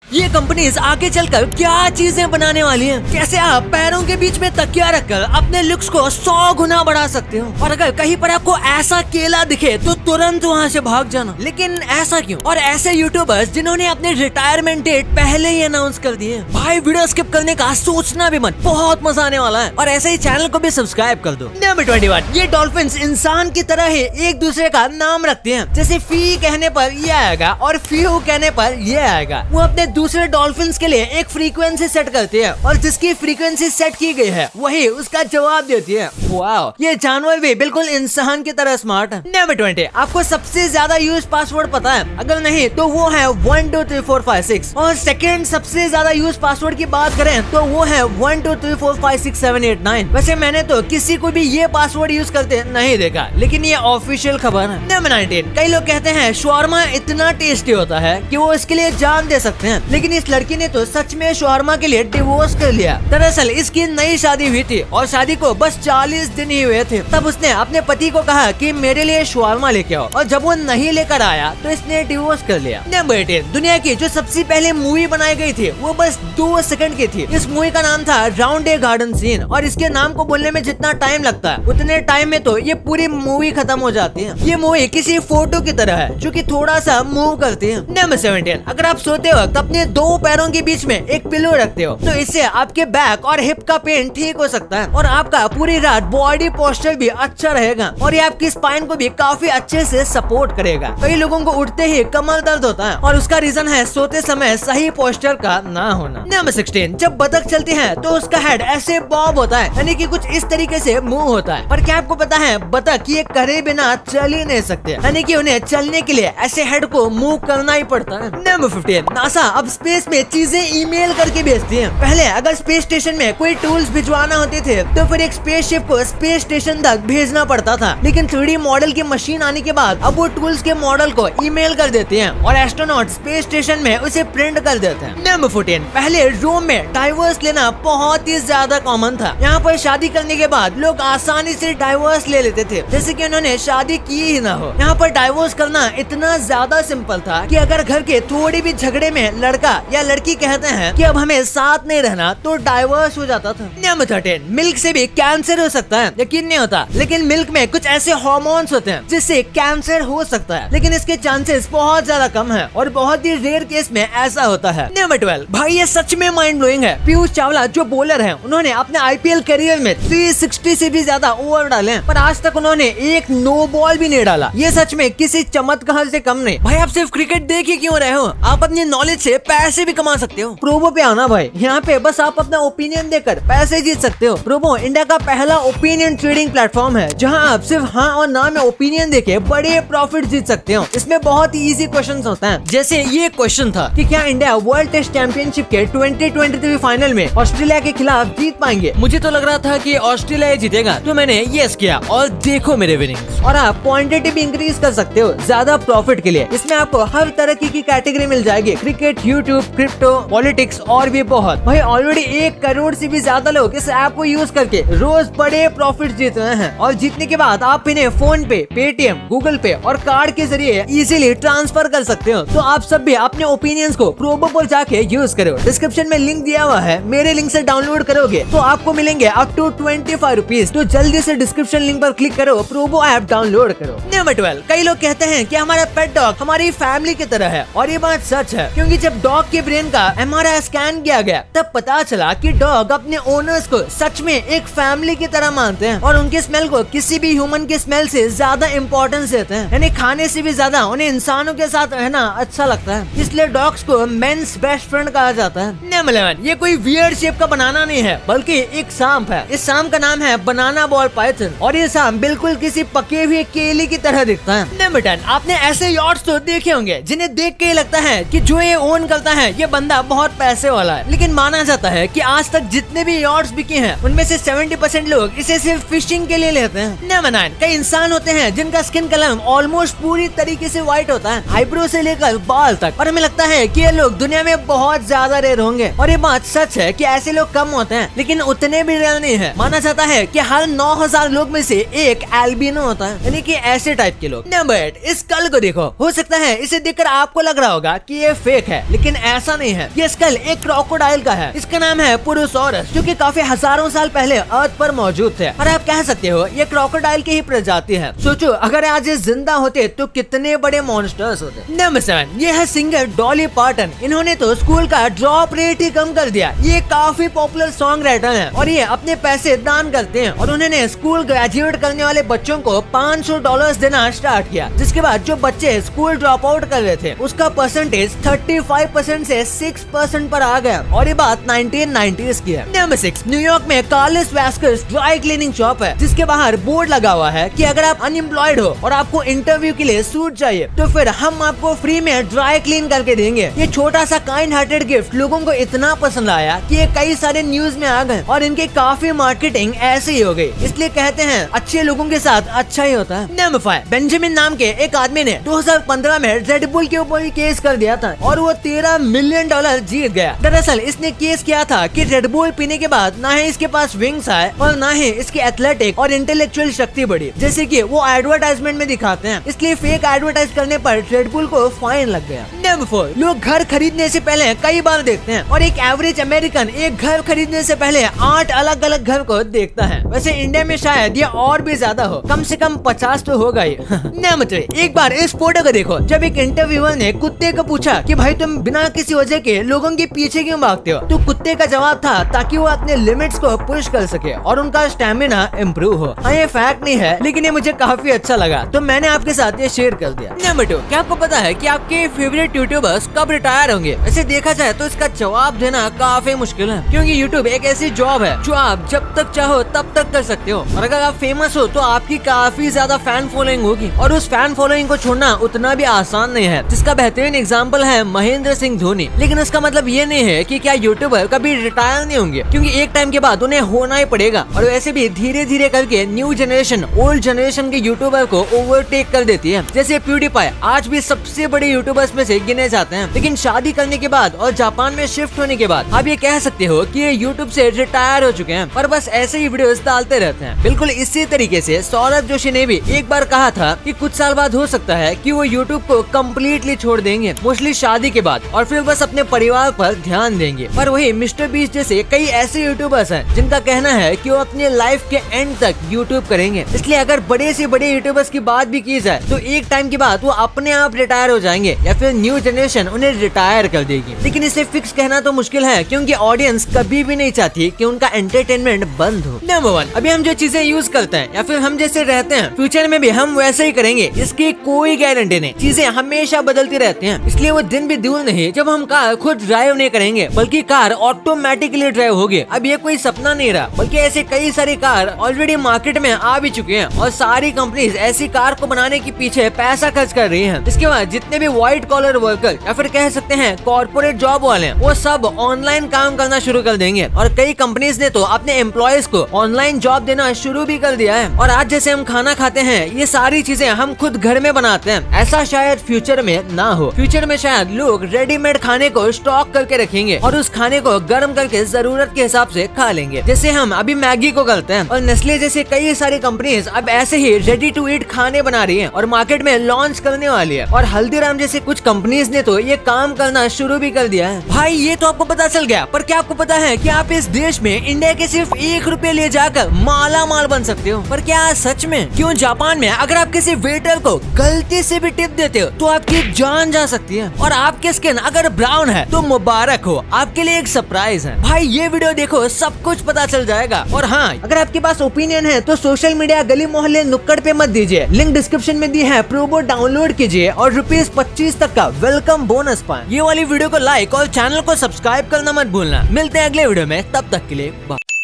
ये कंपनीज आगे चलकर क्या चीजें बनाने वाली हैं, कैसे आप पैरों के बीच में तकिया रखकर अपने लुक्स को 100 गुना बढ़ा सकते हो। और अगर कहीं पर आपको ऐसा केला दिखे तो तुरंत वहाँ से भाग जाना। लेकिन ऐसा क्यों? और ऐसे यूट्यूबर्स जिन्होंने अपने रिटायरमेंट डेट पहले ही अनाउंस कर दिए। भाई वीडियो स्किप करने का सोचना भी मत, बहुत मजा आने वाला है। और ऐसे ही चैनल को भी सब्सक्राइब कर दो। नंबर 21, ये डॉल्फिन्स इंसान की तरह ही एक दूसरे का नाम रखते हैं। जैसे फी कहने पर ये आएगा और फ्यू कहने पर ये आएगा। वो अपने दूसरे डॉल्फिन्स के लिए एक फ्रीक्वेंसी सेट करती है और जिसकी फ्रीक्वेंसी सेट की गई है वही उसका जवाब देती है। वाओ, ये जानवर भी बिल्कुल इंसान की तरह स्मार्ट है। नंबर 20, आपको सबसे ज्यादा यूज पासवर्ड पता है? अगर नहीं तो वो है 1 2 3 4 5 6। और सेकंड सबसे ज्यादा यूज पासवर्ड की बात करें तो वो है 1 2 3 4 5 6 7 8 9। वैसे मैंने तो किसी को भी ये पासवर्ड यूज करते नहीं देखा, लेकिन ये ऑफिशियल खबर है। नंबर 19, कई लोग कहते हैं शवारमा इतना टेस्टी होता है कि वो इसके लिए जान दे सकते हैं, लेकिन इस लड़की ने तो सच में शवारमा के लिए डिवोर्स कर लिया। दरअसल इसकी नई शादी हुई थी और शादी को बस 40 दिन ही हुए थे। तब उसने अपने पति को कहा कि मेरे लिए शवारमा लेके आओ, और जब वो नहीं लेकर आया तो इसने डिवोर्स कर लिया। नंबर 18, दुनिया की जो सबसे पहले मूवी बनाई गई थी वो बस 2 सेकंड की थी। इस मूवी का नाम था राउंड ए गार्डन सीन, और इसके नाम को बोलने में जितना टाइम लगता है उतने टाइम में तो ये पूरी मूवी खत्म हो जाती है। ये मूवी किसी फोटो की तरह है जो कि थोड़ा सा मूव करती है। नंबर 17, अगर आप सोते वक्त अपने 2 पैरों के बीच में एक पिलो रखते हो तो इससे आपके बैक और हिप का पेन ठीक हो सकता है और आपका पूरी रात बॉडी पोस्चर भी अच्छा रहेगा, और ये आपकी स्पाइन को भी काफी अच्छे से सपोर्ट करेगा। कई लोगों को उठते ही कमर दर्द होता है और उसका रीजन है सोते समय सही पोस्चर का ना होना। नंबर 16, जब बतख चलती है तो उसका हेड ऐसे बॉब होता है, यानी कि कुछ इस तरीके से मूव होता है। पर क्या आपको पता है बतख ये करे बिना चल ही नहीं सकते, यानी कि उन्हें चलने के लिए ऐसे हेड को मूव करना ही पड़ता है। नंबर 15, नासा अब स्पेस में चीजें ईमेल करके भेजती है। पहले अगर स्पेस स्टेशन में कोई टूल्स भिजवाना होते थे तो फिर एक स्पेसशिप को स्पेस स्टेशन तक भेजना पड़ता था, लेकिन 3D मॉडल की मशीन आने के बाद अब वो टूल्स के मॉडल को ईमेल कर देते हैं और एस्ट्रोनॉट स्पेस स्टेशन में उसे प्रिंट कर देते हैं। नंबर 14, पहले रोम में डाइवोर्स लेना बहुत ही ज्यादा कॉमन था। यहाँ पर शादी करने के बाद लोग आसानी से डाइवोर्स ले लेते थे, जैसे कि उन्होंने शादी की ही ना हो। यहाँ पर डाइवोर्स करना इतना ज्यादा सिंपल था कि अगर घर के थोड़ी भी झगड़े में लड़का या लड़की कहते हैं कि अब हमें साथ नहीं रहना तो डाइवोर्स हो जाता था। नंबर 13, मिल्क से भी कैंसर हो सकता है। यकीन नहीं होता, लेकिन मिल्क में कुछ ऐसे हार्मोन्स होते हैं जिससे कैंसर हो सकता है, लेकिन इसके चांसेस बहुत ज्यादा कम है और बहुत ही रेयर केस में ऐसा होता है। नंबर 12, भाई ये सच में माइंड ब्लोइंग है। पीयूष चावला जो बॉलर हैं, उन्होंने अपने IPL करियर में 360 से भी ज्यादा ओवर डाले हैं, पर आज तक उन्होंने एक नो बॉल भी नहीं डाला। ये सच में किसी चमत्कार से कम नहीं। भाई आप सिर्फ क्रिकेट देख ही क्यों रहे हो? आप अपनी नॉलेज से पैसे भी कमा सकते हो। प्रोबो पे आना भाई, यहाँ पे बस आप अपना ओपिनियन देकर पैसे जीत सकते हो। प्रोबो इंडिया का पहला ओपिनियन ट्रेडिंग प्लेटफॉर्म है जहाँ आप सिर्फ हाँ और ना में ओपिनियन देके बड़े प्रॉफिट जीत सकते हो। इसमें बहुत ही इजी क्वेश्चंस होते हैं, जैसे ये क्वेश्चन था कि क्या इंडिया वर्ल्ड टेस्ट चैंपियनशिप के 2023 फाइनल में ऑस्ट्रेलिया के खिलाफ जीत पाएंगे? मुझे तो लग रहा था कि ऑस्ट्रेलिया जीतेगा, तो मैंने यस किया और देखो मेरे विनिंग्स। और आप क्वांटिटी भी इंक्रीज कर सकते हो ज्यादा प्रॉफिट के लिए। इसमें आपको हर तरह की कैटेगरी मिल जाएगी, क्रिकेट, यूट्यूब, क्रिप्टो, पॉलिटिक्स और भी बहुत। भाई ऑलरेडी 1 करोड़ से भी ज्यादा लोग इस ऐप को यूज करके रोज बड़े प्रॉफिट जीत रहे हैं, और जीतने के बाद आप इन्हें फोन पे, पेटीएम, गूगल पे और कार्ड के जरिए इजीली ट्रांसफर कर सकते हो। तो आप सब भी अपने ओपिनियंस को प्रोबो पर जाके यूज करो। डिस्क्रिप्शन में लिंक दिया हुआ है, मेरे लिंक से डाउनलोड करोगे तो आपको मिलेंगे अप टू 25 रुपीज। तो जल्दी से डिस्क्रिप्शन लिंक पर क्लिक करो, प्रोबो ऐप डाउनलोड करो। नंबर 12, कई लोग कहते हैं कि हमारा पेट डॉग हमारी फैमिली की तरह है, और ये बात सच है, क्योंकि जब डॉग के ब्रेन का MRI स्कैन किया गया तब पता चला कि डॉग अपने ओनर्स को सच में एक फैमिली की तरह मानते हैं और उनके स्मेल को किसी भी ह्यूमन के स्मेल से ज्यादा इंपॉर्टेंस देते हैं। यानी खाने से भी ज्यादा उन्हें इंसानों के साथ रहना अच्छा लगता है, इसलिए डॉग्स को मेंस बेस्ट फ्रेंड कहा जाता है। नंबर 11, ये कोई वियर्ड शेप का बनाना नहीं है, बल्कि एक सांप है। इस सांप का नाम है बनाना बॉल पाइथन, और ये सांप बिल्कुल किसी पके हुए केले की तरह दिखता है। नंबर 10, आपने ऐसे यॉट्स तो देखे होंगे जिन्हें देख के लगता है कि जो ये ओन करता है ये बंदा बहुत पैसे वाला है, लेकिन माना जाता है कि आज तक जितने भी यॉट्स बिके हैं उनमें से 70% लोग इसे सिर्फ फिशिंग के लिए लेते हैं। नंबर 9, कई इंसान होते हैं जिनका स्किन कलर ऑलमोस्ट पूरी तरीके से व्हाइट होता है, आईब्रो से लेकर बाल तक, और हमें लगता है कि ये लोग दुनिया में बहुत ज्यादा रेयर होंगे, और ये बात सच है कि ऐसे लोग कम होते हैं, लेकिन उतने भी रेयर नहीं है। माना जाता है कि हर 9000 लोग में से एक एल्बिनो होता है, यानी कि ऐसे टाइप के लोग। नंबर 8, इस कल को देखो, हो सकता है इसे देखकर आपको लग रहा होगा कि ये फेक है, लेकिन ऐसा नहीं है। ये स्कल एक क्रोकोडाइल का है। इसका नाम है पुरुसोरस, जो कि काफी हजारों साल पहले अर्थ पर मौजूद थे। और आप कह सकते हो ये क्रोकोडाइल की ही प्रजाति है। सोचो अगर आज ये जिंदा होते तो कितने बड़े मॉन्स्टर्स होते। नंबर 7, ये है सिंगर डॉली पार्टन। इन्होंने तो स्कूल का ड्रॉप रेट ही कम कर दिया। ये काफी पॉपुलर सॉन्ग राइटर है और ये अपने पैसे दान करते हैं। और उन्होंने स्कूल ग्रेजुएट करने वाले बच्चों को $500 देना स्टार्ट किया, जिसके बाद जो बच्चे स्कूल ड्रॉप आउट कर रहे थे उसका परसेंटेज 35% से 6% पर आ गया। और ये बात 1990s की है। नंबर 6, न्यूयॉर्क में Carlos Vazquez dry cleaning shop है, जिसके बाहर बोर्ड लगा हुआ है कि अगर आप अनएम्प्लॉयड हो और आपको इंटरव्यू के लिए सूट चाहिए तो फिर हम आपको फ्री में ड्राई क्लीन करके देंगे। ये छोटा सा काइंड हार्टेड गिफ्ट लोगों को इतना पसंद आया कि ये कई सारे न्यूज में आ गए और इनके काफी मार्केटिंग ऐसे ही हो गई। इसलिए कहते हैं अच्छे लोगों के साथ अच्छा ही होता है। नंबर 5, बेंजामिन नाम के एक आदमी ने 2015 में रेड बुल के ऊपर केस कर दिया था और वो $13 मिलियन जीत गया। दरअसल इसने केस किया था कि रेड बुल पीने के बाद ना ही इसके पास विंग्स आए और ना ही इसकी एथलेटिक और इंटेलेक्चुअल शक्ति बढ़ी, जैसे कि वो एडवर्टाइजमेंट में दिखाते हैं। इसलिए फेक एडवर्टाइज करने पर रेड बुल को फाइन लग गया। नंबर 4, लोग घर खरीदने से पहले कई बार देखते हैं और एक एवरेज अमेरिकन एक घर खरीदने से पहले 8 अलग अलग घर को देखता है। वैसे इंडिया में शायद ये और भी ज्यादा हो, कम से कम 50 तो होगा ही। नंबर 3, एक बार इस फोटो को देखो। जब एक इंटरव्यूअर ने कुत्ते को पूछा कि भाई तुम बिना किसी वजह के लोगों के पीछे क्यों भागते हो, तो कुत्ते का जवाब था ताकि वो अपने लिमिट्स को पुश कर सके और उनका स्टेमिना इम्प्रूव हो। हाँ ये फैक्ट नहीं है, लेकिन ये मुझे काफी अच्छा लगा तो मैंने आपके साथ ये शेयर कर दिया। नंबर 2, क्या आपको पता है कि आपके फेवरेट यूट्यूबर्स कब रिटायर होंगे? वैसे देखा जाए तो इसका जवाब देना काफी मुश्किल है, क्योंकि यूट्यूब एक ऐसी जॉब है जो आप जब तक चाहो तब तक कर सकते हो। और अगर आप फेमस हो तो आपकी काफी ज्यादा फैन फॉलोइंग होगी और उस फैन फॉलोइंग को छोड़ना उतना भी आसान नहीं है, जिसका बेहतरीन एग्जाम्पल है महेंद्र सिंह धोनी। लेकिन इसका मतलब ये नहीं है कि क्या यूट्यूबर कभी रिटायर नहीं होंगे, क्योंकि एक टाइम के बाद उन्हें होना ही पड़ेगा। और वैसे भी धीरे धीरे करके न्यू जनरेशन ओल्ड जनरेशन के यूट्यूबर को ओवरटेक कर देती है। जैसे प्यूडीपाई आज भी सबसे बड़े यूट्यूबर्स में से गिने जाते हैं, लेकिन शादी करने के बाद और जापान में शिफ्ट होने के बाद आप ये कह सकते हो कि ये यूट्यूब से रिटायर हो चुके हैं, पर बस ऐसे ही वीडियोस डालते रहते हैं। बिल्कुल इसी तरीके से सौरभ जोशी ने भी एक बार कहा था कि कुछ साल बाद हो सकता है कि वो यूट्यूब को कम्प्लीटली छोड़ देंगे, मोस्टली शादी के बाद, और फिर बस अपने परिवार पर ध्यान देंगे। पर वही मिस्टर बीस्ट जैसे कई ऐसे यूट्यूबर्स हैं जिनका कहना है कि वो अपने लाइफ के एंड तक यूट्यूब करेंगे। इसलिए अगर बड़े से बड़े यूट्यूबर्स की बात भी की जाए तो एक टाइम के बाद वो अपने आप रिटायर हो जाएंगे या फिर न्यू जनरेशन उन्हें रिटायर कर देगी। लेकिन इसे फिक्स कहना तो मुश्किल है, क्योंकि ऑडियंस कभी भी नहीं चाहती कि उनका एंटरटेनमेंट बंद हो। नंबर 1, अभी हम जो चीजें यूज करते हैं या फिर हम जैसे रहते हैं, फ्यूचर में भी हम वैसे ही करेंगे, इसकी कोई गारंटी नहीं। चीजें हमेशा बदलती रहती हैं, इसलिए वो दिन भी दूर नहीं जब हम कार खुद ड्राइव नहीं करेंगे, बल्कि कार ऑटोमेटिकली ड्राइव होगी। अब ये कोई सपना नहीं रहा, बल्कि ऐसे कई सारी कार ऑलरेडी मार्केट में आ भी चुकी हैं और सारी कंपनीज ऐसी कार को बनाने के पीछे पैसा खर्च कर रही हैं। इसके बाद जितने भी व्हाइट कॉलर वर्कर या फिर कह सकते हैं कॉर्पोरेट जॉब वाले, वो सब ऑनलाइन काम करना शुरू कर देंगे और कई कंपनीज ने तो अपने एम्प्लॉयज को ऑनलाइन जॉब देना शुरू भी कर दिया है। और आज जैसे हम खाना खाते हैं, ये सारी चीजें हम खुद घर में बनाते हैं। ऐसा शायद फ्यूचर में ना हो। फ्यूचर में शायद लोग रेडीमेड खाने को स्टॉक करके रखेंगे और उस खाने को गर्म करके जरूरत के हिसाब से खा लेंगे, जैसे हम अभी मैगी को करते हैं। और नेस्ले जैसे कई सारी कंपनीज अब ऐसे ही रेडी टू ईट खाने बना रही हैं और मार्केट में लॉन्च करने वाली है। और हल्दीराम जैसे कुछ कंपनीज ने तो ये काम करना शुरू भी कर दिया है। भाई ये तो आपको पता चल गया, पर क्या आपको पता है कि आप इस देश में इंडिया के सिर्फ ₹1 ले जाकर माला माल बन सकते हो? पर क्या सच में? क्यों जापान में अगर आप किसी वेटर को गलती से भी टिप देते हो तो आपकी जान जा सकती है। और आपकी स्किन अगर ब्राउन है तो मुबारक हो, आपके लिए एक सरप्राइज है। भाई ये वीडियो देखो, सब कुछ पता चल जाएगा। और हाँ, अगर आपके पास ओपिनियन है तो सोशल मीडिया गली मोहल्ले नुक्कड़ पे मत दीजिए, लिंक डिस्क्रिप्शन में दी है, प्रोबो डाउनलोड कीजिए और ₹25 तक का वेलकम बोनस पाएं। ये वाली वीडियो को लाइक और चैनल को सब्सक्राइब करना मत भूलना। मिलते हैं अगले वीडियो में, तब तक के लिए बाय।